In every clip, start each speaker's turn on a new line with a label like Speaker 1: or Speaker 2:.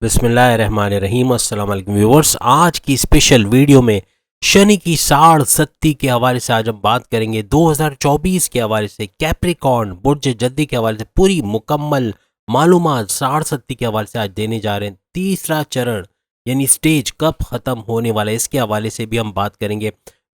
Speaker 1: बिस्मिल्लाहिर्रहमानिर्रहीम। अस्सलाम वालेकुम व्यूअर्स, आज की स्पेशल वीडियो में शनि की साढ़ सत्ती के हवाले से आज हम बात करेंगे। 2024 के हवाले से कैप्रिकॉर्न बुर्ज जद्दी के हवाले से पूरी मुकम्मल मालूमात साढ़ सत्ती के हवाले से आज देने जा रहे हैं। तीसरा चरण यानी स्टेज कब ख़त्म होने वाला है इसके हवाले से भी हम बात करेंगे।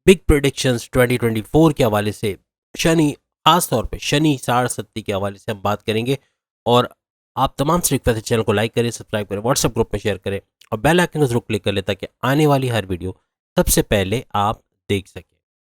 Speaker 1: बिग प्रेडिक्शंस 2024 के हवाले से शनि, खास तौर पे शनि साढ़ सत्ती के हवाले से हम बात करेंगे। और आप तमाम से रिक्वेस्ट है, चैनल को लाइक करें, सब्सक्राइब करें, व्हाट्सएप ग्रुप में शेयर करें और बेल आइकन को जरूर क्लिक कर लें ताकि आने वाली हर वीडियो सबसे पहले आप देख सकें।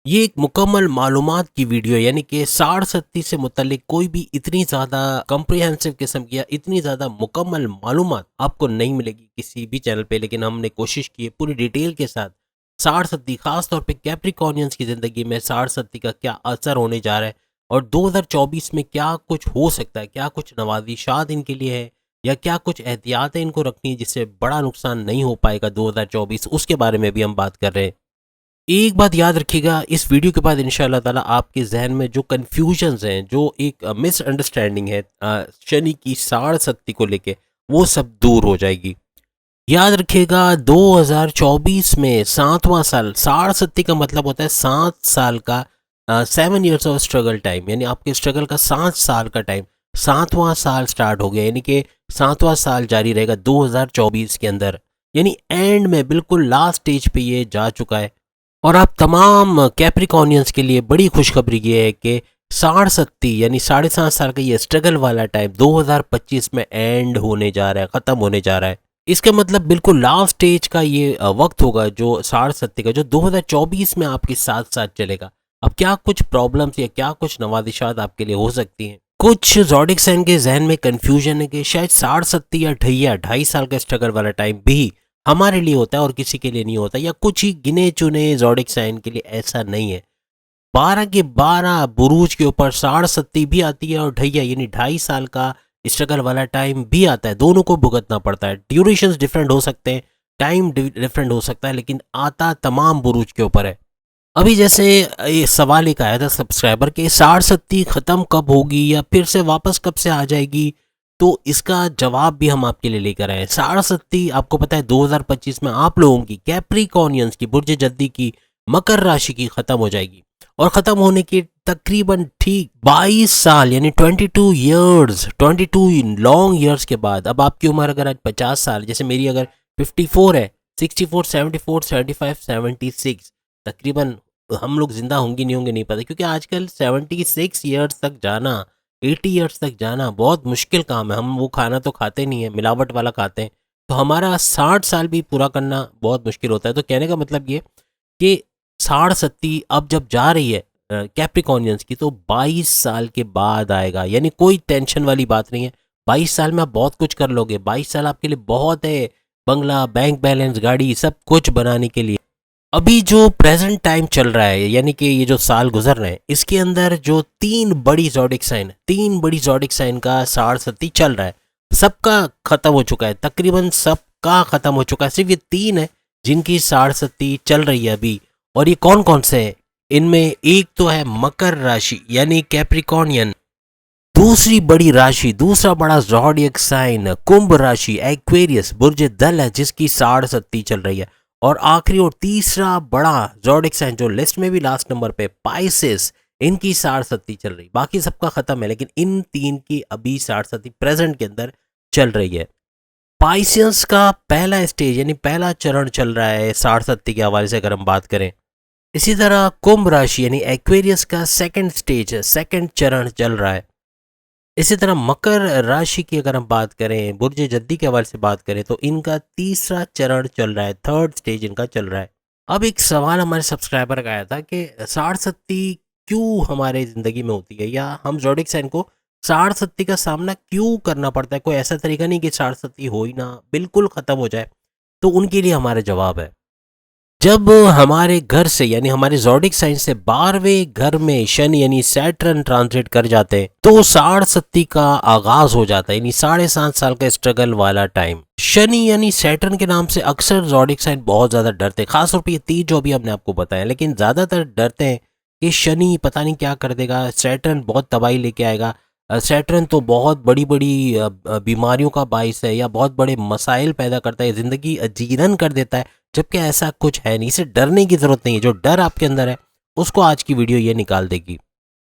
Speaker 1: ये एक मुकम्मल मालूमात की वीडियो है, यानी कि साढ़ सत्ती से मुतल्लिक कोई भी इतनी ज़्यादा कम्प्रिहेंसिव किस्म की या इतनी ज़्यादा मुकम्मल मालूमात आपको नहीं मिलेगी किसी भी चैनल पे। लेकिन हमने कोशिश की है पूरी डिटेल के साथ साढ़ सत्ती, खास तौर पे कैप्रिकॉर्नियंस की ज़िंदगी में साढ़ सत्ती का क्या असर होने जा रहा है और 2024 में क्या कुछ हो सकता है, क्या कुछ नवाजिशात इनके लिए है या क्या कुछ एहतियातें इनको रखनी है जिससे बड़ा नुकसान नहीं हो पाएगा 2024, उसके बारे में भी हम बात कर रहे हैं। एक बात याद रखिएगा, इस वीडियो के बाद इंशाअल्लाह ताला आपके जहन में जो कन्फ्यूजन्स हैं, जो एक मिसअंडरस्टैंडिंग है शनि की साढ़ सत्ती को लेके, वो सब दूर हो जाएगी। याद रखिएगा 2024 में 7वां साल, साढ़ सत्ती का मतलब होता है 7 साल का 7 ईयर्स ऑफ स्ट्रगल टाइम, यानी आपके स्ट्रगल का 7 साल का टाइम, 7वां साल स्टार्ट हो गया, यानी कि 7वां साल जारी रहेगा 2024 के अंदर, यानी एंड में बिल्कुल लास्ट स्टेज पे ये जा चुका है। और आप तमाम कैप्रिकॉर्नियंस के लिए बड़ी खुशखबरी ये है कि साढ़ सत्ती यानी 7.5 साल का ये स्ट्रगल वाला टाइम 2025 में एंड होने जा रहा है, ख़त्म होने जा रहा है। इसका मतलब बिल्कुल लास्ट स्टेज का ये वक्त होगा जो साढ़ सत्ती का, जो 2024 में आपके साथ साथ चलेगा। अब क्या कुछ प्रॉब्लम्स या क्या कुछ नवादिशात आपके लिए हो सकती हैं। कुछ ज़ोडिक साइन के जहन में कन्फ्यूजन है कि शायद साढ़ सत्ती या ढैया 2.5 साल का स्ट्रगल वाला टाइम भी हमारे लिए होता है और किसी के लिए नहीं होता, या कुछ ही गिने चुने ज़ोडिक साइन के लिए ऐसा नहीं है। 12 के 12 बुरूज के ऊपर साढ़ सत्ती भी आती है और ढैया यानी 2.5 साल का स्ट्रगल वाला टाइम भी आता है। दोनों को भुगतना पड़ता है। ड्यूरेशंस डिफरेंट हो सकते हैं, टाइम डिफरेंट हो सकता है, लेकिन आता तमाम बुरूज के ऊपर है। अभी जैसे ये सवाल एक आया था सब्सक्राइबर के, साढ़ सत्ती ख़त्म कब होगी या फिर से वापस कब से आ जाएगी, तो इसका जवाब भी हम आपके लिए लेकर आए हैं। साढ़ सत्ती आपको पता है 2025 में आप लोगों की कैप्रिकॉर्नियंस की बुर्ज जद्दी की मकर राशि की ख़त्म हो जाएगी और ख़त्म होने के तकरीबन ठीक 22 साल यानी 22 ईयर्स, 22 लॉन्ग ईयर्स के बाद, अब आपकी उम्र अगर आज 50 साल, जैसे मेरी अगर 54 है, 64, 74, 75, 76 तकरीबन, हम लोग जिंदा होंगे नहीं होंगे नहीं पता, क्योंकि आजकल 76 ईयर्स तक जाना, 80 ईयर्स तक जाना बहुत मुश्किल काम है। हम वो खाना तो खाते नहीं है, मिलावट वाला खाते हैं, तो हमारा 60 साल भी पूरा करना बहुत मुश्किल होता है। तो कहने का मतलब ये कि साढ़ सत्ती अब जब जा रही है कैप्रिकॉर्नियंस की, तो 22 साल के बाद आएगा, यानी कोई टेंशन वाली बात नहीं है। 22 साल में आप बहुत कुछ कर लोगे। 22 साल आपके लिए बहुत है, बंगला, बैंक बैलेंस, गाड़ी, सब कुछ बनाने के लिए। अभी जो प्रेजेंट टाइम चल रहा है, यानी कि ये जो साल गुजर रहे हैं, इसके अंदर जो तीन बड़ी ज़ोडिक साइन का साढ़ सत्ती चल रहा है, सबका ख़त्म हो चुका है, तकरीबन सबका ख़त्म हो चुका है। सिर्फ ये तीन है जिनकी साढ़ सत्ती चल रही है अभी। और ये कौन कौन से हैं? इनमें एक तो है मकर राशि यानी कैप्रिकॉर्नियन, दूसरी बड़ी राशि, दूसरा बड़ा ज़ोडिएक साइन कुंभ राशि एक्वेरियस बुर्ज दल है जिसकी साढ़ सत्ती चल रही है, और आखिरी और तीसरा बड़ा ज़ोडिएक साइन जो लिस्ट में भी लास्ट नंबर पे पाइसेस, इनकी साढ़ सत्ती चल रही। बाकी सबका खत्म है, लेकिन इन तीन की अभी साढ़ सत्ती प्रेजेंट के अंदर चल रही है। पाइसेस का पहला स्टेज यानी पहला चरण चल रहा है साढ़ सत्ती के हवाले से अगर हम बात करें। इसी तरह कुंभ राशि यानी एक्वेरियस का सेकंड स्टेज, सेकंड चरण चल रहा है। इसी तरह मकर राशि की अगर हम बात करें, बुर्ज जद्दी के हवाले से बात करें, तो इनका तीसरा चरण चल रहा है, थर्ड स्टेज इनका चल रहा है। अब एक सवाल हमारे सब्सक्राइबर का आया था कि साढ़ सत्ती क्यों हमारे ज़िंदगी में होती है, या हम ज़ोडिएक साइन को साढ़ सत्ती का सामना क्यों करना पड़ता है। कोई ऐसा तरीका नहीं कि साढ़ सत्ती हो ही ना, बिल्कुल ख़त्म हो जाए। तो उनके लिए हमारा जवाब है, जब हमारे घर से यानी हमारे ज़ोडिएक साइन से 12वें घर में शनि यानी सैटर्न ट्रांजिट कर जाते हैं, तो साढ़ सत्ती का आगाज हो जाता है, यानी 7.5 साल का स्ट्रगल वाला टाइम। शनि यानी सैटर्न के नाम से अक्सर ज़ोडिएक साइन बहुत ज़्यादा डरते हैं, खासतौर पर ये 3 जो अभी हमने आपको बताया, लेकिन ज़्यादातर डरते हैं कि शनि पता नहीं क्या कर देगा, सैटर्न बहुत तबाही लेके आएगा। सैटर्न तो बहुत बड़ी बड़ी बीमारियों का बाइस है या बहुत बड़े मसाइल पैदा करता है, ज़िंदगी अजीरन कर देता है, जबकि ऐसा कुछ है नहीं। इसे डरने की ज़रूरत नहीं है, जो डर आपके अंदर है उसको आज की वीडियो ये निकाल देगी।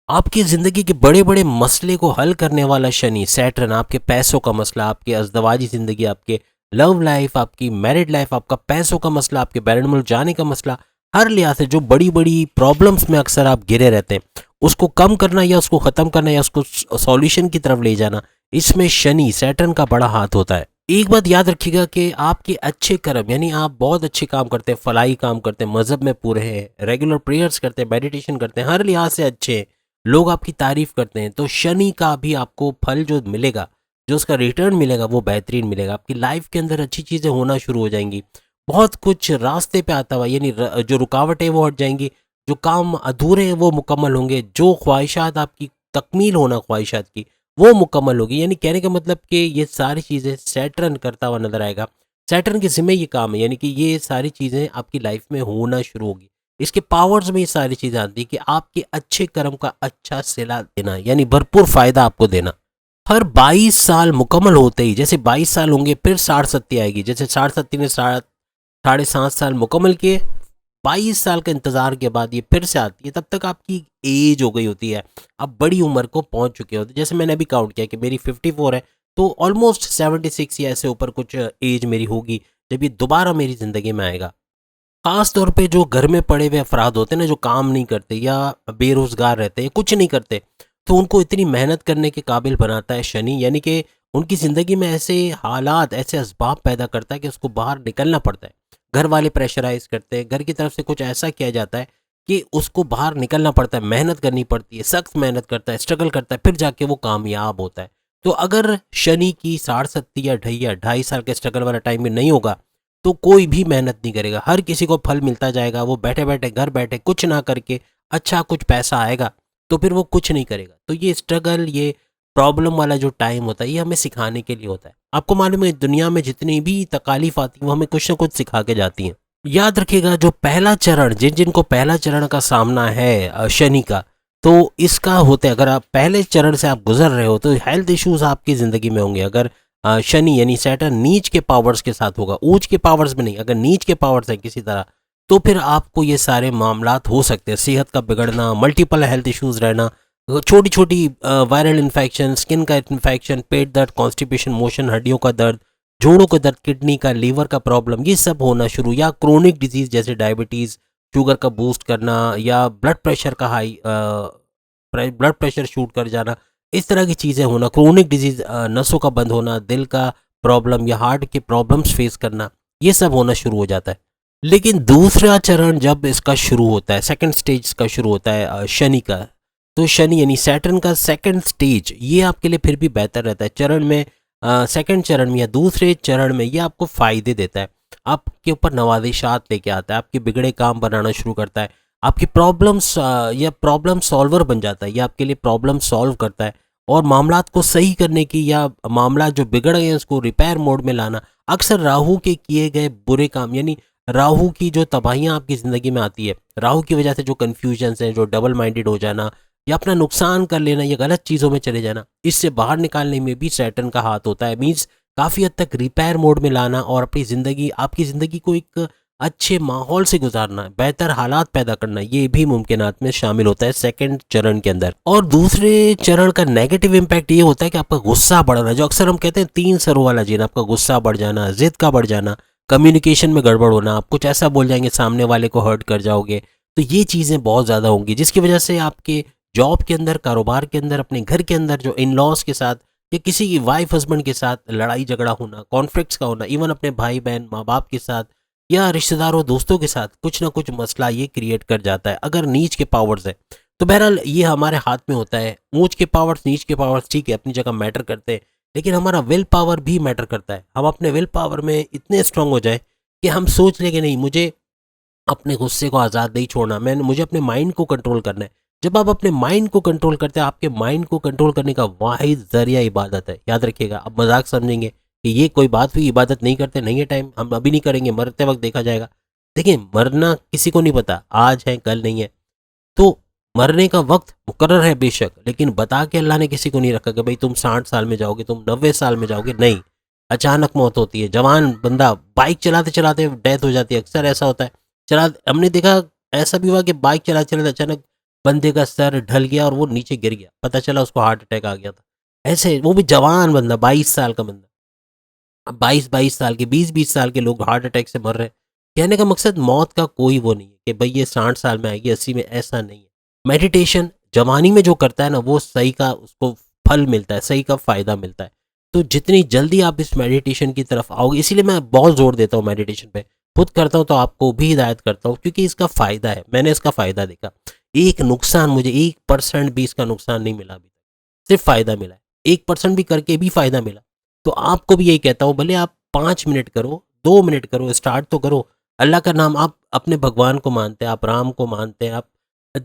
Speaker 1: आपकी ज़िंदगी के बड़े बड़े मसले को हल करने वाला शनि सैटर्न आपके पैसों का मसला, आपके अज़दवाजी ज़िंदगी, आपके लव लाइफ, आपकी मैरिड लाइफ, आपका पैसों का मसला, आपके बैरन मुल्क जाने का मसला, हर लिहाज से जो बड़ी बड़ी प्रॉब्लम्स में अक्सर आप घिरे रहते हैं, उसको कम करना या उसको ख़त्म करना या उसको सॉल्यूशन की तरफ ले जाना, इसमें शनि सैटर्न का बड़ा हाथ होता है। एक बात याद रखिएगा कि आपके अच्छे कर्म, यानी आप बहुत अच्छे काम करते हैं, फलाही काम करते हैं, मज़हब में पूरे हैं, रेगुलर प्रेयर्स करते हैं, मेडिटेशन करते हैं, हर लिहाज से अच्छे हैं, लोग आपकी तारीफ करते हैं, तो शनि का भी आपको फल जो मिलेगा, जो उसका रिटर्न मिलेगा वो बेहतरीन मिलेगा। आपकी लाइफ के अंदर अच्छी चीज़ें होना शुरू हो जाएंगी, बहुत कुछ रास्ते पे आता हुआ, यानी जो रुकावटें वो हट जाएंगी, जो काम अधूरे हैं वो मुकम्मल होंगे, जो ख्वाहिशात आपकी तकमील होना ख्वाहिशात की वो मुकम्मल होगी। यानी कहने का मतलब कि ये सारी चीज़ें सैटर्न करता हुआ नजर आएगा, सैटर्न के ज़िम्मे ये काम है, यानी कि ये सारी चीज़ें आपकी लाइफ में होना शुरू होगी। इसके पावर्स में ये सारी चीज़ें आती हैं कि आपके अच्छे कर्म का अच्छा सिला देना, यानी भरपूर फ़ायदा आपको देना। हर 22 साल मुकम्मल होते ही, जैसे 22 साल होंगे फिर 60 आएगी, जैसे 60 ने 7.5 साल मुकम्मल किए, 22 साल का इंतज़ार के बाद ये फिर से आती है, तब तक आपकी एज हो गई होती है, आप बड़ी उम्र को पहुंच चुके होते हैं। जैसे मैंने अभी काउंट किया कि मेरी 54 है, तो ऑलमोस्ट 76 या ऐसे ऊपर कुछ एज मेरी होगी जब ये दोबारा मेरी ज़िंदगी में आएगा। खास तौर पे जो घर में पड़े हुए अफराद होते हैं ना, जो काम नहीं करते या बेरोजगार रहते हैं, कुछ नहीं करते, तो उनको इतनी मेहनत करने के काबिल बनाता है शनि, यानी कि उनकी ज़िंदगी में ऐसे हालात, ऐसे असबाब पैदा करता है कि उसको बाहर निकलना पड़ता है। घर वाले प्रेशराइज करते हैं, घर की तरफ से कुछ ऐसा किया जाता है कि उसको बाहर निकलना पड़ता है, मेहनत करनी पड़ती है, सख्त मेहनत करता है, स्ट्रगल करता है, फिर जाके वो कामयाब होता है। तो अगर शनि की 60 या 2.5 साल के स्ट्रगल वाला टाइम में नहीं होगा, तो कोई भी मेहनत नहीं करेगा, हर किसी को फल मिलता जाएगा, वो बैठे बैठे घर बैठे कुछ ना करके अच्छा कुछ पैसा आएगा, तो फिर वो कुछ नहीं करेगा। तो ये स्ट्रगल, ये प्रॉब्लम वाला जो टाइम होता है, ये हमें सिखाने के लिए होता है। आपको मालूम है दुनिया में जितनी भी तकालीफ आती हैं वो हमें कुछ ना कुछ सिखा के जाती हैं। याद रखिएगा, जो पहला चरण, जिनको पहला चरण का सामना है शनि का, तो इसका होते अगर आप पहले चरण से आप गुजर रहे हो तो हेल्थ इश्यूज आपकी ज़िंदगी में होंगे। अगर शनि यानी सैटर्न नीच के पावर्स के साथ होगा, ऊंच के पावर्स में नहीं, अगर नीच के पावर्स है किसी तरह, तो फिर आपको ये सारे मामलात हो सकते हैं, सेहत का बिगड़ना, मल्टीपल हेल्थ इश्यूज रहना, छोटी छोटी वायरल इन्फेक्शन, स्किन का इन्फेक्शन, पेट दर्द, कॉन्स्टिपेशन, मोशन, हड्डियों का दर्द, जोड़ों का दर्द, किडनी का, लीवर का प्रॉब्लम, ये सब होना शुरू, या क्रोनिक डिजीज जैसे डायबिटीज़, शुगर का बूस्ट करना, या ब्लड प्रेशर का हाई, ब्लड प्रेशर शूट कर जाना, इस तरह की चीज़ें होना, क्रोनिक डिजीज, नसों का बंद होना, दिल का प्रॉब्लम या हार्ट के प्रॉब्लम्स फेस करना, ये सब होना शुरू हो जाता है। लेकिन दूसरा चरण जब इसका शुरू होता है, सेकंड स्टेज का शुरू होता है शनि का, तो शनि यानी सैटर्न का सेकंड स्टेज ये आपके लिए फिर भी बेहतर रहता है। चरण में सेकंड चरण में या दूसरे चरण में ये आपको फ़ायदे देता है, आपके ऊपर नवाजिशात लेके आता है, आपके बिगड़े काम बनाना शुरू करता है, आपकी प्रॉब्लम्स या प्रॉब्लम सॉल्वर बन जाता है, या आपके लिए प्रॉब्लम सॉल्व करता है, और मामलात को सही करने की या मामला जो बिगड़ गए हैं उसको रिपेयर मोड में लाना। अक्सर राहु के किए गए बुरे काम, यानी राहु की जो तबाहियाँ आपकी ज़िंदगी में आती है, राहु की वजह से जो कन्फ्यूजन्स हैं, जो डबल माइंडेड हो जाना या अपना नुकसान कर लेना या गलत चीज़ों में चले जाना, इससे बाहर निकालने में भी सैटर्न का हाथ होता है। मीन्स काफ़ी हद तक रिपेयर मोड में लाना और अपनी ज़िंदगी, आपकी ज़िंदगी को एक अच्छे माहौल से गुजारना, बेहतर हालात पैदा करना, ये भी मुमकिनात में शामिल होता है सेकंड चरण के अंदर। और दूसरे चरण का नेगेटिव इम्पैक्ट ये होता है कि आपका गुस्सा बढ़ना, जो अक्सर हम कहते हैं 3 सरों वाला जीन, आपका गुस्सा बढ़ जाना, जिद का बढ़ जाना, कम्युनिकेशन में गड़बड़ होना, आप कुछ ऐसा बोल जाएंगे सामने वाले को हर्ट कर जाओगे, तो ये चीज़ें बहुत ज़्यादा होंगी, जिसकी वजह से आपके जॉब के अंदर, कारोबार के अंदर, अपने घर के अंदर जो इन लॉज के साथ या किसी की वाइफ हस्बैंड के साथ लड़ाई झगड़ा होना, कॉन्फ्लिक्ट्स का होना, इवन अपने भाई बहन माँ बाप के साथ या रिश्तेदारों दोस्तों के साथ कुछ ना कुछ मसला ये क्रिएट कर जाता है अगर नीच के पावर्स है। तो बहरहाल ये हमारे हाथ में होता है। ऊंच के पावर्स, नीच के पावर्स ठीक है अपनी जगह मैटर करते हैं, लेकिन हमारा विल पावर भी मैटर करता है। हम अपने विल पावर में इतने स्ट्रांग हो जाए कि हम सोच लें कि नहीं, मुझे अपने गुस्से को आज़ाद नहीं छोड़ना, मुझे अपने माइंड को कंट्रोल करना है। जब आप अपने माइंड को कंट्रोल करते हैं, आपके माइंड को कंट्रोल करने का वाहिद जरिया इबादत है। याद रखिएगा, आप मजाक समझेंगे कि ये कोई बात हुई, इबादत नहीं करते, नहीं है टाइम, हम अभी नहीं करेंगे, मरते वक्त देखा जाएगा। देखिए, मरना किसी को नहीं पता, आज है कल नहीं है। तो मरने का वक्त मुकर्रर है बेशक, लेकिन बता के अल्लाह ने किसी को नहीं रखा कि भाई तुम 60 साल में जाओगे, तुम 90 साल में जाओगे, नहीं। अचानक मौत होती है, जवान बंदा बाइक चलाते चलाते डेथ हो जाती है, अक्सर ऐसा होता है। चला हमने देखा, ऐसा भी हुआ कि बाइक चलाते चलाते अचानक बंदे का सर ढल गया और वो नीचे गिर गया, पता चला उसको हार्ट अटैक आ गया था। ऐसे वो भी जवान बंदा, 22 साल का बंदा। 22-22 साल के, 20-20 साल के लोग हार्ट अटैक से मर रहे हैं। कहने का मकसद, मौत का कोई वो नहीं है कि भाई ये 60 साल में आएगी, 80 में, ऐसा नहीं है। मेडिटेशन जवानी में जो करता है ना, वो सही का उसको फल मिलता है, सही का फायदा मिलता है। तो जितनी जल्दी आप इस मेडिटेशन की तरफ आओगे, इसीलिए मैं बहुत जोर देता हूँ मेडिटेशन पे, खुद करता हूँ तो आपको भी हिदायत करता हूँ, क्योंकि इसका फायदा है, मैंने इसका फायदा देखा। एक नुकसान, मुझे 1% भी इसका नुकसान नहीं मिला अभी तक, सिर्फ फायदा मिला है। 1% भी करके भी फायदा मिला। तो आपको भी यही कहता हूँ, भले आप 5 मिनट करो, 2 मिनट करो, स्टार्ट तो करो। अल्लाह का नाम, आप अपने भगवान को मानते हैं, आप राम को मानते हैं, आप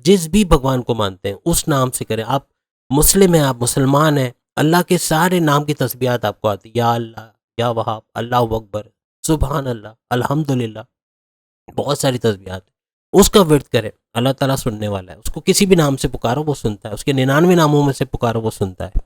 Speaker 1: जिस भी भगवान को मानते हैं उस नाम से करें। आप मुस्लिम हैं, आप मुसलमान हैं, अल्लाह के सारे नाम की तस्बीहात आपको आती, या अल्लाह, या वहाब, अल्लाह अकबर, सुबहान अल्लाह, अल्हम्दुलिल्लाह, बहुत सारी तस्बीहात हैं। उसका विर्द करें, अल्लाह ताला सुनने वाला है। उसको किसी भी नाम से पुकारो वो सुनता है, उसके 99 नामों में से पुकारो वो सुनता है।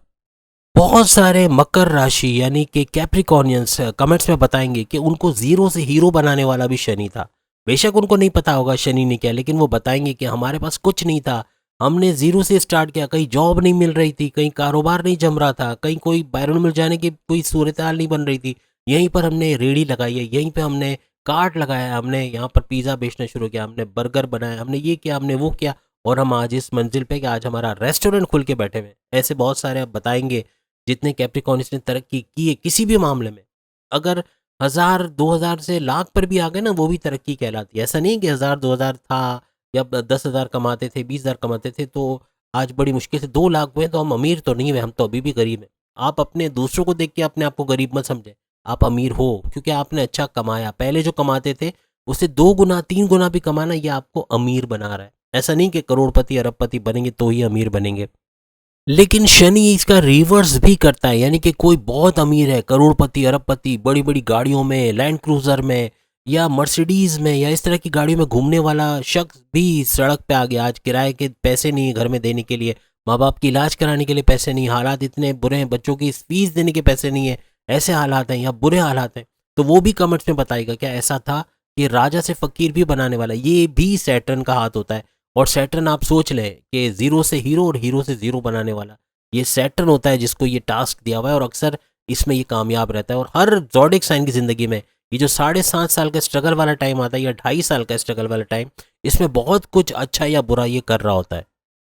Speaker 1: बहुत सारे मकर राशि यानी कि कैप्रिकॉर्नियंस कमेंट्स में बताएंगे कि उनको जीरो से हीरो बनाने वाला भी शनि था। बेशक उनको नहीं पता होगा शनि ने क्या, लेकिन वो बताएंगे कि हमारे पास कुछ नहीं था, हमने जीरो से स्टार्ट किया, कहीं जॉब नहीं मिल रही थी, कहीं कारोबार नहीं जम रहा था, कहीं कोई बैरून मिल जाने की कोई सूरत हाल नहीं बन रही थी। यहीं पर हमने रेड़ी लगाई है, यहीं पर हमने कार्ट लगाया, हमने यहाँ पर पिज़्ज़ा बेचना शुरू किया, हमने बर्गर बनाया, हमने ये किया, हमने वो किया, और हम आज इस मंजिल पे कि आज हमारा रेस्टोरेंट खुल के बैठे हुए हैं। ऐसे बहुत सारे आप बताएंगे जितने कैप्रिकॉर्नियंस ने तरक्की की है किसी भी मामले में। अगर 1000-2000 से लाख पर भी आ गए ना, वो भी तरक्की कहलाती है। ऐसा नहीं है कि 1000-2000 था या 10,000 कमाते थे, 20,000 कमाते थे तो आज बड़ी मुश्किल से 2 लाख हुए तो हम अमीर तो नहीं हुए, हम तो अभी भी गरीब हैं। आप अपने दूसरों को देख के अपने आप को गरीब मत समझें, आप अमीर हो क्योंकि आपने अच्छा कमाया। पहले जो कमाते थे उससे 2 गुना 3 गुना भी कमाना, ये आपको अमीर बना रहा है। ऐसा नहीं कि करोड़पति अरबपति बनेंगे तो ही अमीर बनेंगे। लेकिन शनि इसका रिवर्स भी करता है, यानी कि कोई बहुत अमीर है, करोड़पति अरबपति, बड़ी बड़ी गाड़ियों में, लैंड क्रूजर में या मर्सिडीज में या इस तरह की गाड़ियों में घूमने वाला शख्स भी सड़क पे आ गया। आज किराए के पैसे नहीं घर में देने के लिए, माँ बाप की इलाज कराने के लिए पैसे नहीं, हालात इतने बुरे हैं, बच्चों की फीस देने के पैसे नहीं है, ऐसे हालात हैं या बुरे हालात हैं। तो वो भी कमेंट्स में बताएगा क्या ऐसा था कि राजा से फकीर भी बनाने वाला, ये भी सैटर्न का हाथ होता है। और सैटर्न आप सोच लें कि जीरो से हीरो और हीरो से जीरो बनाने वाला, ये सैटर्न होता है जिसको ये टास्क दिया हुआ है, और अक्सर इसमें ये कामयाब रहता है। और हर ज़ोडिक साइन की ज़िंदगी में ये जो 7.5 साल का स्ट्रगल वाला टाइम आता है या 2.5 साल का स्ट्रगल वाला टाइम, इसमें बहुत कुछ अच्छा या बुरा ये कर रहा होता है।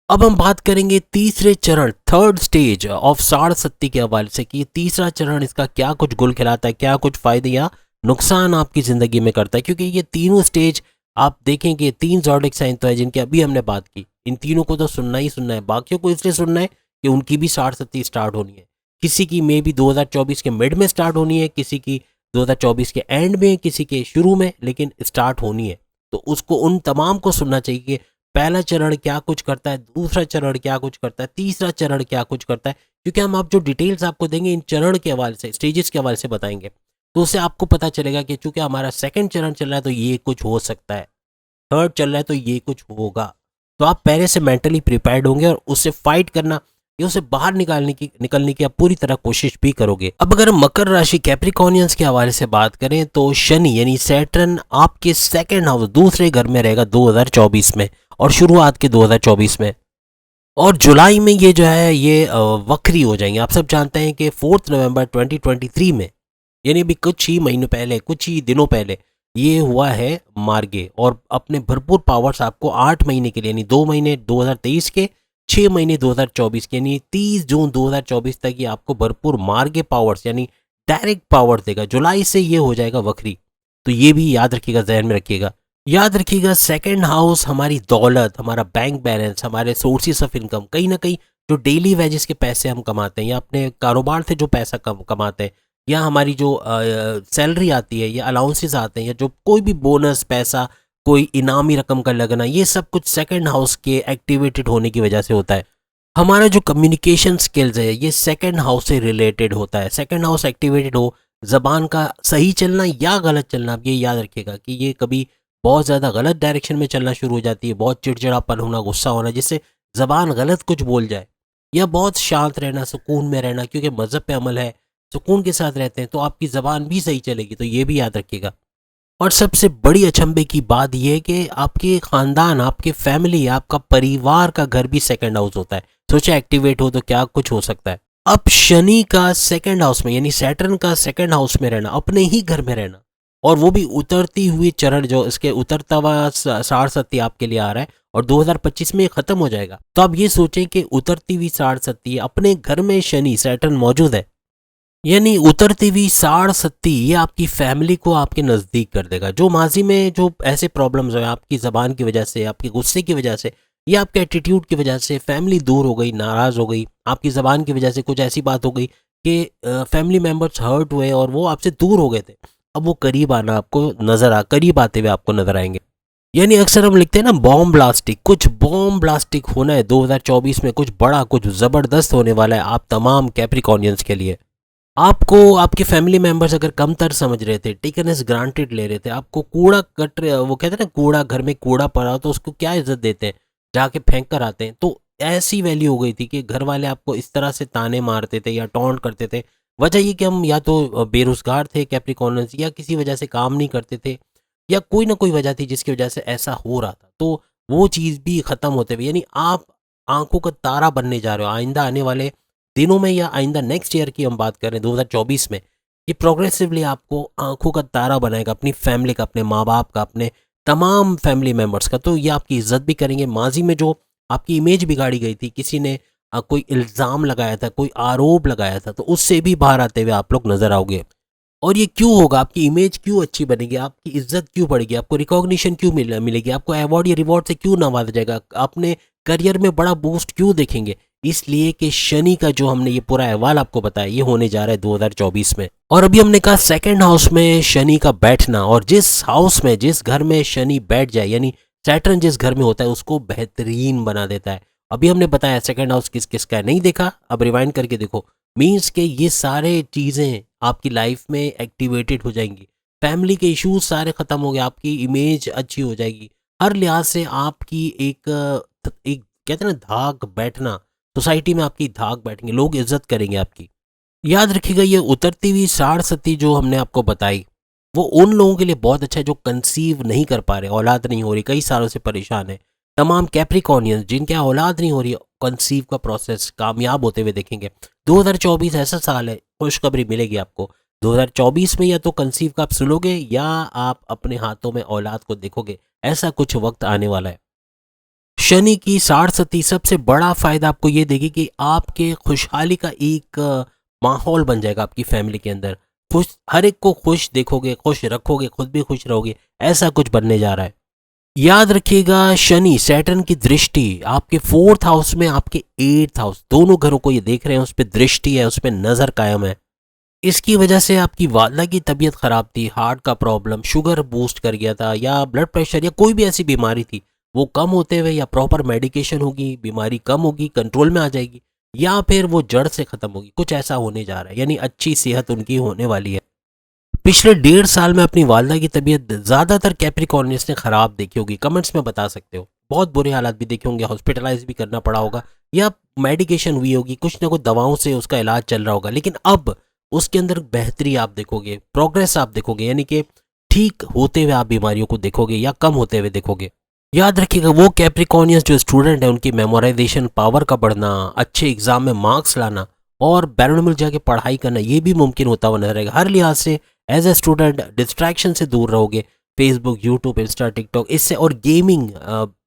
Speaker 1: अब हम बात करेंगे तीसरे चरण, थर्ड स्टेज ऑफ साढ़ सत्ती के हवाले से कि तीसरा चरण इसका क्या कुछ गुल खिलाता है, क्या कुछ फायदे या नुकसान आपकी ज़िंदगी में करता है। क्योंकि ये तीनों स्टेज आप देखेंगे, 3 ज़ोडिक साइन तो है जिनकी अभी हमने बात की, इन तीनों को तो सुनना ही सुनना है। बाकियों को इसलिए सुनना है कि उनकी भी साढ़ सत्ती स्टार्ट होनी है। किसी की मे भी 2024 के मिड में स्टार्ट होनी है, किसी की 2024 के एंड में, किसी के शुरू में, लेकिन स्टार्ट होनी है। तो उसको उन तमाम को सुनना चाहिए कि पहला चरण क्या कुछ करता है, दूसरा चरण क्या कुछ करता है, तीसरा चरण क्या कुछ करता है। क्योंकि हम आप जो डिटेल्स आपको देंगे इन चरण के हवाले से, स्टेजेस के हवाले से बताएंगे, तो उससे आपको पता चलेगा कि चूंकि हमारा सेकंड चरण चल रहा है तो ये कुछ हो सकता है, थर्ड चल रहा है तो ये कुछ होगा। तो आप पहले से मेंटली प्रिपेयर्ड होंगे और उससे फाइट करना या उसे बाहर निकलने की आप पूरी तरह कोशिश भी करोगे। अब अगर मकर राशि कैप्रिकॉर्नियंस के हवाले से बात करें तो शनि यानी सैटर्न आपके सेकंड हाउस, दूसरे घर में रहेगा 2024 में और शुरुआत के 2024 में। और जुलाई में ये जो है ये वक्री हो जाएंगे। आप सब जानते हैं कि 4 नवंबर 2023 में, यानी अभी कुछ ही महीनों पहले, कुछ ही दिनों पहले ये हुआ है मार्गे, और अपने भरपूर पावर्स आपको 8 महीने के लिए, यानी 2 महीने 2023 के, 6 महीने 2024 के, यानी 30 जून 2024 तक ये आपको भरपूर मार्गे पावर्स यानी डायरेक्ट पावर देगा। जुलाई से ये हो जाएगा वक्री। तो ये भी याद रखिएगा, जहन में रखिएगा। याद रखिएगा सेकंड हाउस हमारी दौलत, हमारा बैंक बैलेंस, हमारे सोर्सेस ऑफ इनकम, कहीं ना कहीं जो डेली वेजेस के पैसे हम कमाते हैं या अपने कारोबार से जो पैसा कमाते हैं, या हमारी जो सैलरी आती है या अलाउंसेस आते हैं या जो कोई भी बोनस पैसा, कोई इनामी रकम का लगना, ये सब कुछ सेकंड हाउस के एक्टिवेटेड होने की वजह से होता है। हमारा जो कम्युनिकेशन स्किल्स है ये सेकंड हाउस से रिलेटेड होता है। सेकंड हाउस एक्टिवेटेड हो, जबान का सही चलना या गलत चलना, आप ये याद रखिएगा कि ये कभी बहुत ज़्यादा गलत डायरेक्शन में चलना शुरू हो जाती है, बहुत चिड़चिड़ापन होना, गुस्सा होना, जिससे ज़बान गलत कुछ बोल जाए, या बहुत शांत रहना, सुकून में रहना, क्योंकि मज़हब पे अमल है, सुकून के साथ रहते हैं तो आपकी ज़बान भी सही चलेगी, तो ये भी याद रखिएगा। और सबसे बड़ी अचंभे की बात यह है कि आपके ख़ानदान, आपके फैमिली, आपका परिवार का घर भी सेकंड हाउस होता है। सोचा एक्टिवेट हो तो क्या कुछ हो सकता है। अब शनि का सेकंड हाउस में, यानी सैटर्न का सेकंड हाउस में रहना, अपने ही घर में रहना, और वो भी उतरती हुई चरण, जो इसके उतरता हुआ साढ़सती आपके लिए आ रहा है और 2025 में ये खत्म हो जाएगा। तो आप ये सोचें कि उतरती हुई साढ़सती, अपने घर में शनि सैटर्न मौजूद है, यानी उतरती हुई साढ़सत्ती ये आपकी फैमिली को आपके नज़दीक कर देगा। जो माजी में जो ऐसे प्रॉब्लम्स हुए आपकी ज़बान की वजह से, आपके गुस्से की वजह से, या आपके एटीट्यूड की वजह से फैमिली दूर हो गई, नाराज़ हो गई, आपकी ज़बान की वजह से कुछ ऐसी बात हो गई कि फैमिली मेम्बर्स हर्ट हुए और वो आपसे दूर हो गए थे, अब वो करीब आना आपको करीब आते हुए आपको नज़र आएंगे। यानी अक्सर हम लिखते हैं ना बॉम्ब ब्लास्टिक, कुछ बॉम्ब ब्लास्टिक होना है 2024 में, कुछ बड़ा, कुछ ज़बरदस्त होने वाला है आप तमाम कैप्रिकॉर्नियंस के लिए। आपको आपके फैमिली मेंबर्स अगर कमतर समझ रहे थे, टेकन एज ग्रांटेड ले रहे थे, आपको कूड़ा कट रहे, वो कहते हैं ना कूड़ा, घर में कूड़ा पड़ा हो तो उसको क्या इज्जत देते हैं, जाके फेंक कर आते हैं, तो ऐसी वैल्यू हो गई थी कि घर वाले आपको इस तरह से ताने मारते थे या टॉन्ट करते थे। वजह ये कि हम या तो बेरोजगार थे कैप्रिकॉर्नर्स, या किसी वजह से काम नहीं करते थे, या कोई ना कोई वजह थी जिसकी वजह से ऐसा हो रहा था। तो वो चीज़ भी ख़त्म होते हुए, यानी आप आंखों का तारा बनने जा रहे हो आइंदा आने वाले दिनों में, या आइंदा नेक्स्ट ईयर की हम बात करें 2024 में, ये प्रोग्रेसिवली आपको आंखों का तारा बनाएगा, अपनी फैमिली का, अपने माँ बाप का, अपने तमाम फैमिली मेम्बर्स का। तो ये आपकी इज्जत भी करेंगे। माजी में जो आपकी इमेज बिगाड़ी गई थी, किसी ने कोई इल्ज़ाम लगाया था, कोई आरोप लगाया था, तो उससे भी बाहर आते हुए आप लोग नज़र आओगे। और ये क्यों होगा, आपकी इमेज क्यों अच्छी बनेगी, आपकी इज्जत क्यों बढ़ेगी, आपको रिकॉग्निशन क्यों मिलेगी, आपको अवार्ड या रिवॉर्ड से क्यों नवाजा जाएगा, अपने करियर में बड़ा बूस्ट क्यों देखेंगे, इसलिए कि शनि का जो हमने ये पूरा अहवाल आपको बताया ये होने जा रहा है 2024 में। और अभी हमने कहा सेकंड हाउस में शनि का बैठना, और जिस हाउस में, जिस घर में शनि बैठ जाए, यानी सैटर्न जिस घर में होता है उसको बेहतरीन बना देता है। अभी हमने बताया सेकंड हाउस किस किस का है, नहीं देखा अब रिवाइंड करके देखो। मीन्स के ये सारे चीज़ें आपकी लाइफ में एक्टिवेटेड हो जाएंगी, फैमिली के इश्यूज सारे ख़त्म हो गए, आपकी इमेज अच्छी हो जाएगी, हर लिहाज से आपकी एक कहते हैं ना धाक बैठना, सोसाइटी में आपकी धाक बैठेंगे, लोग इज्जत करेंगे आपकी। याद रखिएगा ये उतरती हुई साढ़सती जो हमने आपको बताई, वो उन लोगों के लिए बहुत अच्छा है जो कंसीव नहीं कर पा रहे, औलाद नहीं हो रही, कई सालों से परेशान है। तमाम कैप्रिकॉर्नियंस जिनके यहाँ औलाद नहीं हो रही, कंसीव का प्रोसेस कामयाब होते हुए देखेंगे। 2024 ऐसा साल है, खुशखबरी मिलेगी आपको। 2024 में या तो कंसीव का आप सुनोगे, या आप अपने हाथों में औलाद को देखोगे, ऐसा कुछ वक्त आने वाला है। शनि की साढ़सती सबसे बड़ा फायदा आपको ये देगी कि आपके खुशहाली का एक माहौल बन जाएगा आपकी फैमिली के अंदर। खुश, हर एक को खुश देखोगे, खुश रखोगे, खुद भी खुश रहोगे, ऐसा कुछ बनने जा रहा है। याद रखिएगा शनि सैटर्न की दृष्टि आपके फोर्थ हाउस में, आपके एट्थ हाउस, दोनों घरों को ये देख रहे हैं, उस पर दृष्टि है, उस पर नज़र कायम है। इसकी वजह से आपकी वालदा की तबीयत ख़राब थी, हार्ट का प्रॉब्लम, शुगर बूस्ट कर गया था, या ब्लड प्रेशर, या कोई भी ऐसी बीमारी थी, वो कम होते हुए, या प्रॉपर मेडिकेशन होगी, बीमारी कम होगी, कंट्रोल में आ जाएगी, या फिर वो जड़ से ख़त्म होगी, कुछ ऐसा होने जा रहा है, यानी अच्छी सेहत उनकी होने वाली है। पिछले 1.5 साल में अपनी वालदा की तबीयत ज़्यादातर कैप्रिकॉर्नियस ने ख़राब देखी होगी, कमेंट्स में बता सकते हो, बहुत बुरे हालात भी देखे होंगे, हॉस्पिटलाइज भी करना पड़ा होगा, या मेडिकेशन हुई होगी, कुछ ना कुछ दवाओं से उसका इलाज चल रहा होगा, लेकिन अब उसके अंदर बेहतरी आप देखोगे, प्रोग्रेस आप देखोगे, यानी कि ठीक होते हुए आप बीमारियों को देखोगे या कम होते हुए देखोगे। याद रखिएगा वो कैप्रिकॉर्नियस जो स्टूडेंट है उनकी मेमोराइजेशन पावर का बढ़ना, अच्छे एग्जाम में मार्क्स लाना, और बैरून में जाके पढ़ाई करना, ये भी मुमकिन होता हुआ नजर आएगा। हर लिहाज से एज ए स्टूडेंट डिस्ट्रैक्शन से दूर रहोगे, फेसबुक, यूट्यूब, इंस्टा, टिकटॉक, इससे, और गेमिंग,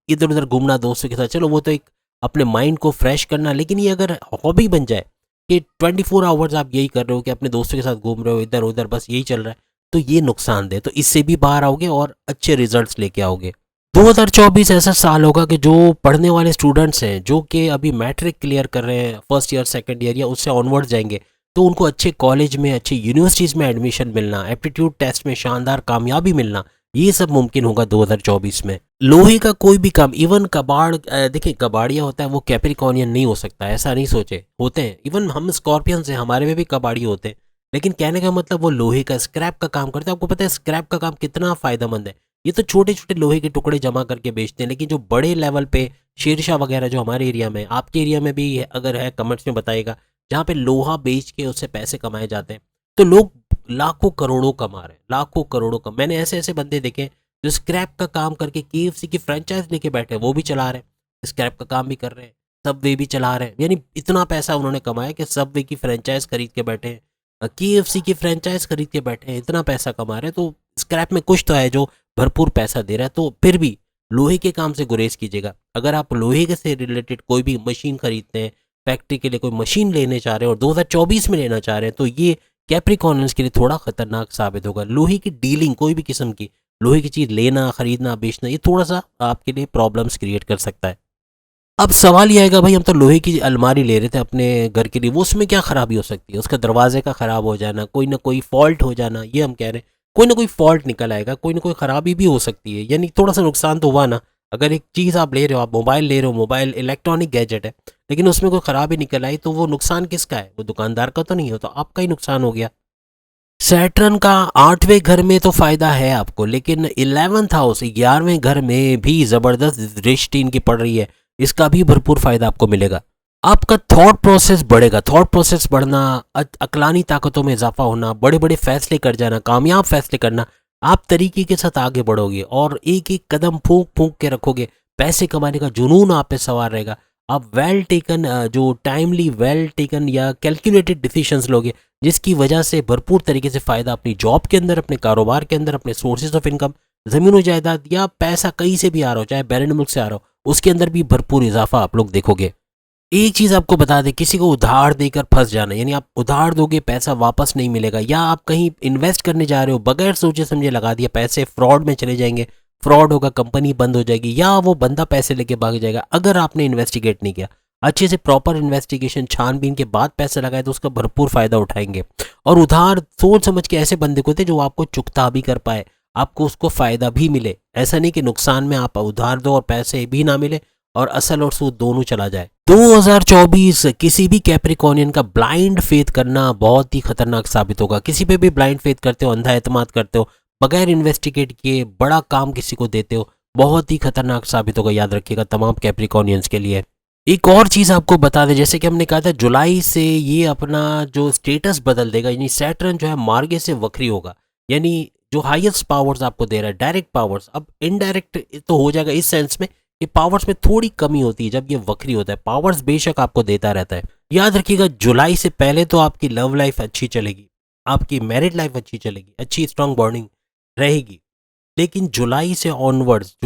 Speaker 1: इधर उधर घूमना दोस्तों के साथ, चलो वो तो एक अपने माइंड को फ्रेश करना, लेकिन ये अगर हॉबी बन जाए कि 24 आवर्स आप यही कर रहे हो कि अपने दोस्तों के साथ घूम रहे हो, इधर उधर बस यही चल रहा है, तो ये नुकसानदेह, तो इससे भी बाहर आओगे और अच्छे रिजल्ट्स लेके आओगे। 2024 ऐसा साल होगा कि जो पढ़ने वाले स्टूडेंट्स हैं, जो कि अभी मैट्रिक क्लियर कर रहे हैं, फर्स्ट ईयर, सेकंड ईयर, या उससे ऑनवर्ड जाएंगे, तो उनको अच्छे कॉलेज में, अच्छी यूनिवर्सिटीज़ में एडमिशन मिलना, एप्टीट्यूड टेस्ट में शानदार कामयाबी मिलना, ये सब मुमकिन होगा 2024 में। लोहे का कोई भी काम, इवन कबाड़, देखिए कबाड़िया होता है, वो कैप्रिकॉर्नियन नहीं हो सकता, ऐसा नहीं सोचे, होते हैं, इवन हम स्कॉर्पियंस हैं, हमारे में भी कबाड़ी होते हैं, लेकिन कहने का मतलब वो लोहे का, स्क्रैप का काम करते हैं। आपको पता है स्क्रैप का काम कितना फ़ायदेमंद है, ये तो छोटे छोटे लोहे के टुकड़े जमा करके बेचते हैं, लेकिन जो बड़े लेवल पे शेरशाह वगैरह जो हमारे एरिया में, आपके एरिया में भी अगर है कमेंट्स में बताइएगा, जहाँ पे लोहा बेच के उससे पैसे कमाए जाते हैं, तो लोग लाखों करोड़ों कमा रहे हैं, लाखों करोड़ों का। मैंने ऐसे ऐसे बंदे देखे जो स्क्रैप का काम करके KFC की फ्रेंचाइज लेके बैठे हैं, वो भी चला रहे हैं, स्क्रैप का काम भी कर रहे हैं, सबवे भी चला रहे हैं। यानी इतना पैसा उन्होंने कमाया कि सबवे की फ्रेंचाइज खरीद के बैठे हैं, KFC की फ्रेंचाइज खरीद के बैठे हैं, इतना पैसा कमा रहे हैं। तो स्क्रैप में कुछ तो है जो भरपूर पैसा दे रहा है। तो फिर भी लोहे के काम से गुरेज कीजिएगा। अगर आप लोहे के से रिलेटेड कोई भी मशीन खरीदते हैं, फैक्ट्री के लिए कोई मशीन लेने चाह रहे हैं और 2024 में लेना चाह रहे हैं, तो ये कैप्रिकॉर्नियंस के लिए थोड़ा खतरनाक साबित होगा। लोहे की डीलिंग, कोई भी किस्म की लोहे की चीज़ लेना, खरीदना, बेचना, ये थोड़ा सा आपके लिए प्रॉब्लम्स क्रिएट कर सकता है। अब सवाल ये आएगा, भाई हम तो लोहे की अलमारी ले रहे थे अपने घर के लिए, वो उसमें क्या खराबी हो सकती है? उसका दरवाजे का ख़राब हो जाना, कोई ना कोई फॉल्ट हो जाना, ये हम कह रहे हैं कोई ना कोई फॉल्ट निकल आएगा, कोई ना कोई ख़राबी भी हो सकती है। यानी थोड़ा सा नुकसान तो हुआ ना। अगर एक चीज़ आप ले रहे हो, आप मोबाइल ले रहे हो, मोबाइल इलेक्ट्रॉनिक गैजेट है, लेकिन उसमें कोई ख़राबी निकल आई, तो वो नुकसान किसका है? वो दुकानदार का तो नहीं हो, तो आपका ही नुकसान हो गया। सैटर्न का 8वें घर में तो फायदा है आपको, लेकिन 11th हाउस 11वें घर में भी ज़बरदस्त दृष्टि इनकी पड़ रही है, इसका भी भरपूर फायदा आपको मिलेगा। आपका थॉट प्रोसेस बढ़ेगा, थॉट प्रोसेस बढ़ना, अक्लानी ताकतों में इजाफा होना, बड़े बड़े फैसले कर जाना, कामयाब फैसले करना, आप तरीके के साथ आगे बढ़ोगे और एक एक कदम फूंक फूंक के रखोगे। पैसे कमाने का जुनून आप पे सवार रहेगा। आप वेल टेकन, जो टाइमली वेल टेकन या कैलकुलेटेड डिसीजंस लोगे, जिसकी वजह से भरपूर तरीके से फ़ायदा अपनी जॉब के अंदर, अपने कारोबार के अंदर, अपने सोर्सेज ऑफ इनकम, ज़मीन जायदाद या पैसा कहीं से भी आ रहा हो, चाहे बैरन मुल्क से आ रहा हो, उसके अंदर भी भरपूर इजाफा आप लोग देखोगे। एक चीज़ आपको बता दें, किसी को उधार देकर फंस जाना, यानी आप उधार दोगे पैसा वापस नहीं मिलेगा, या आप कहीं इन्वेस्ट करने जा रहे हो, बगैर सोचे समझे लगा दिया, पैसे फ्रॉड में चले जाएंगे, फ्रॉड होगा, कंपनी बंद हो जाएगी, या वो बंदा पैसे लेके भाग जाएगा। अगर आपने इन्वेस्टिगेट नहीं किया, अच्छे से प्रॉपर इन्वेस्टिगेशन छानबीन के बाद पैसे लगाए, तो उसका भरपूर फायदा उठाएंगे। और उधार सोच समझ के ऐसे बंदे को थे जो आपको चुकता भी कर पाए, आपको उसको फायदा भी मिले। ऐसा नहीं कि नुकसान में आप उधार दो और पैसे भी ना मिले और असल और सूद दोनों चला जाए। 2024 किसी भी कैप्रिकॉर्नियन का ब्लाइंड फेथ करना बहुत ही खतरनाक साबित होगा। किसी पे भी ब्लाइंड फेथ करते हो, अंधा एतमाद करते हो, बगैर इन्वेस्टिगेट किए बड़ा काम किसी को देते हो, बहुत ही खतरनाक साबित होगा। याद रखिएगा तमाम कैप्रिकॉर्नियंस के लिए। एक और चीज़ आपको बता दें, जैसे कि हमने कहा था जुलाई से ये अपना जो स्टेटस बदल देगा, यानी सैटर्न जो है मार्गे से वक्री होगा, यानी जो हाईएस्ट पावर्स आपको दे रहा है, डायरेक्ट पावर्स, अब इनडायरेक्ट तो हो जाएगा इस सेंस में कि पावर्स में थोड़ी कमी होती है जब ये वक्री होता है। पावर्स बेशक आपको देता रहता है। याद रखिएगा जुलाई से पहले तो आपकी लव लाइफ अच्छी चलेगी, आपकी मैरिड लाइफ अच्छी चलेगी, अच्छी स्ट्रांग बॉन्डिंग रहेगी, लेकिन जुलाई से ऑनवर्ड्स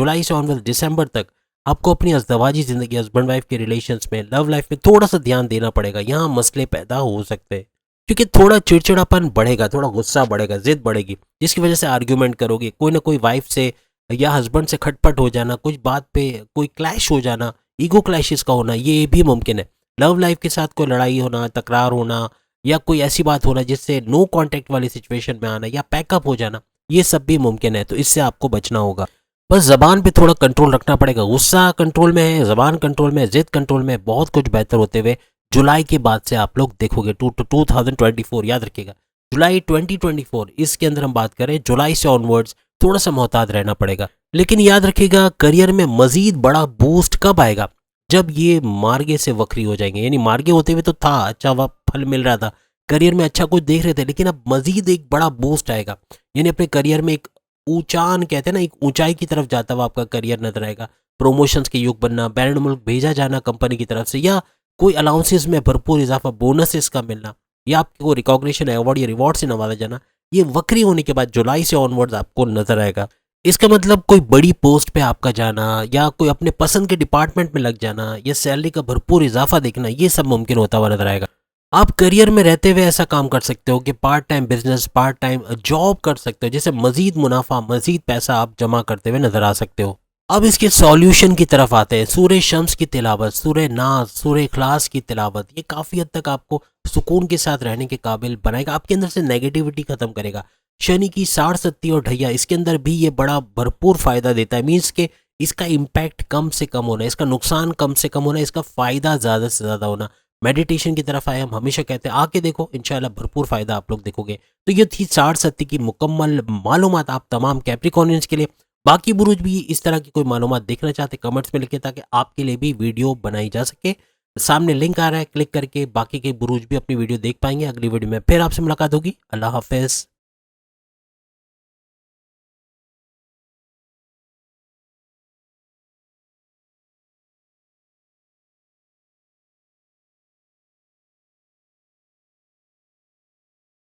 Speaker 1: दिसंबर तक आपको अपनी अज़दवाजी ज़िंदगी, हस्बैंड वाइफ के रिलेशंस में, लव लाइफ में थोड़ा सा ध्यान देना पड़ेगा। यहाँ मसले पैदा हो सकते हैं क्योंकि थोड़ा चिड़चिड़ापन बढ़ेगा, थोड़ा गुस्सा बढ़ेगा, जिद बढ़ेगी, जिसकी वजह से आर्ग्यूमेंट करोगे, कोई ना कोई वाइफ से या हस्बैंड से खटपट हो जाना, कुछ बात पे कोई क्लैश हो जाना, ईगो क्लैशेस का होना, ये भी मुमकिन है। लव लाइफ के साथ कोई लड़ाई होना, तकरार होना, या कोई ऐसी बात होना जिससे नो कांटेक्ट वाली सिचुएशन में आना या पैकअप हो जाना, ये सब भी मुमकिन है। तो इससे आपको बचना होगा। बस ज़बान पे थोड़ा कंट्रोल रखना पड़ेगा। गुस्सा कंट्रोल में है, ज़बान कंट्रोल में है, ज़िद कंट्रोल में है, बहुत कुछ बेहतर होते हुए जुलाई के बाद से आप लोग देखोगे। 2024 याद रखिएगा, जुलाई 2024 इसके अंदर हम बात करें, जुलाई से ऑनवर्ड्स थोड़ा सा मोहतात रहना पड़ेगा। लेकिन याद रखिएगा करियर में मजीद बड़ा बूस्ट कब आएगा? जब ये मार्गे से वक्री हो जाएंगे। यानी मार्गे होते हुए तो था, अच्छा वह फल मिल रहा था, करियर में अच्छा कुछ देख रहे थे, लेकिन अब मजीद एक बड़ा बूस्ट आएगा। यानी अपने करियर में एक ऊंचान कहते हैं ना, एक ऊंचाई की तरफ जाता हुआ आपका करियर नजर आएगा। प्रमोशंस के युग बनना, बैरन मुल्क भेजा जाना कंपनी की तरफ से, या कोई अलाउंसेस में भरपूर इजाफा, बोनसेस का मिलना, या आपको रिकॉग्निशन, अवार्ड या रिवॉर्ड से नवाजा जाना, ये वक्री होने के बाद जुलाई से ऑनवर्ड्स आपको नजर आएगा। इसका मतलब कोई बड़ी पोस्ट पे आपका जाना, या कोई अपने पसंद के डिपार्टमेंट में लग जाना, या सैलरी का भरपूर इजाफा देखना, ये सब मुमकिन होता हुआ नजर आएगा। आप करियर में रहते हुए ऐसा काम कर सकते हो कि part time business, part time job कर सकते हो, जिससे मजीद मुनाफा, मजीद पैसा आप जमा करते हुए नजर आ सकते हो। अब इसके सॉल्यूशन की तरफ आते हैं। सूरह शम्स की तिलावत, सूरह नास, सूरह इखलास की तिलावत, ये काफ़ी हद तक आपको सुकून के साथ रहने के काबिल बनाएगा, आपके अंदर से नेगेटिविटी खत्म करेगा। शनि की 60 और ढैया, इसके अंदर भी ये बड़ा भरपूर फ़ायदा देता है। मीन्स के इसका इम्पैक्ट कम से कम होना, इसका नुकसान कम से कम होना, इसका फ़ायदा ज़्यादा से ज़्यादा होना। मेडिटेशन की तरफ आए, हम हमेशा कहते हैं आके देखो, इंशाल्लाह भरपूर फ़ायदा आप लोग देखोगे। तो ये थी 60 की मुकम्मल मालूमात आप तमाम कैप्रिकॉर्नियंस के लिए। बाकी बुरुज भी इस तरह की कोई मालूमात देखना चाहते कमेंट्स में लिखें ताकि आपके लिए भी वीडियो बनाई जा सके। सामने लिंक आ रहा है, क्लिक करके बाकी के बुरुज भी अपनी वीडियो देख पाएंगे। अगली वीडियो में फिर आपसे मुलाकात होगी। अल्लाह हाफिज़।